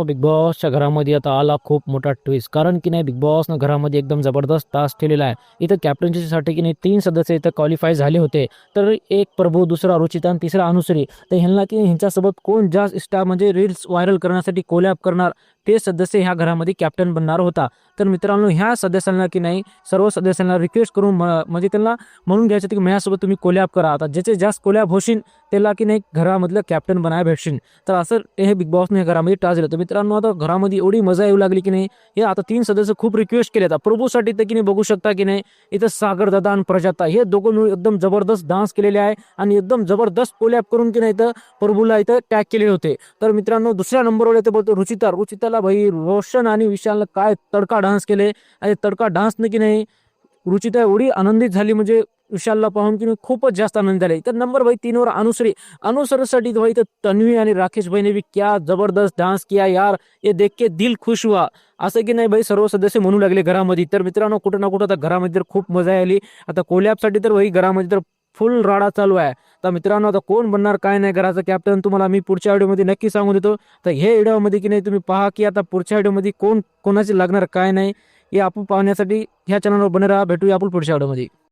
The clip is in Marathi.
बिग बॉसच्या घरामध्ये आता आला खूप मोठा ट्विस्ट. कारण की नाही, बिग बॉसनं घरामध्ये एकदम जबरदस्त टास्क ठेवलेला आहे. इथं कॅप्टन्सीसाठी की नाही 3 सदस्य इथं क्वालिफाय झाले होते. तर एक प्रभू, दुसरा रुचिता आणि तिसरा अनुश्री. तर ह्यांना की ह्यांच्यासोबत कोण जास्त स्टार म्हणजे रील्स व्हायरल करण्यासाठी कोलॅब करणार, ते सदस्य ह्या घरामध्ये कॅप्टन बनणार होता. तर मित्रांनो, ह्या सदस्यांना की नाही सर्व सदस्यांना रिक्वेस्ट करून म्हणजे त्यांना म्हणून घ्यायचं की माझ्यासोबत तुम्ही कोलॅब करा. आता ज्याचे जास्त कोलॅब होशील त्याला की नाही घरामधलं कॅप्टन बनायला भेटशील. तर असं हे बिग बॉसने घरामध्ये टास्क दिलं. तर मित्रांनो, आता घरामध्ये एवढी मजा येऊ लागली की नाही, हे आता 3 सदस्य खूप रिक्वेस्ट केले. आता प्रभूसाठी तर की नाही बघू शकता की नाही, इथं सागर दादा आणि प्रजाता हे दोघं मिळून एकदम जबरदस्त डान्स केलेले आहे आणि एकदम जबरदस्त कोलॅब करून की नाही इथं प्रभूला इथं टॅग केले होते. तर मित्रांनो, दुसऱ्या नंबरवर येते बोलतो रुचिताला भाई रोशन आणि विशालनं काय तडका डान्स केले. आणि तडका डान्सनं की नाही रुचिता एवढी आनंदित झाली म्हणजे विशालला पाहून की खूपच जास्त आनंद झाले. तर नंबर भाई 3 वर अनुसरसाठी भाई तर तन्वी आणि राकेश भाई ने भी क्या जबरदस्त डान्स किया यार, ये देख के दिल खुश हुआ. असं की नाही भाई सर्व सदस्य म्हणू लागले घरामध्ये. तर मित्रांनो, कुठं ना कुठं आता घरामध्ये तर खूप मजा आली. आता कोलॅबसाठी तर भाई घरामध्ये तर फुल राडा चालू आहे. तर मित्रांनो, आता कोण बनणार काय नाही घराचा कॅप्टन तुम्हाला मी पुढच्या व्हिडिओमध्ये नक्की सांगून देतो. तर हे व्हिडिओमध्ये की नाही तुम्ही पहा की आता पुढच्या व्हिडिओमध्ये कोण कोणाचे लागणार काय नाही, हे आपण पाहण्यासाठी ह्या चॅनलवर बने राहा. भेटूया आपण पुढच्या व्हिडिओमध्ये.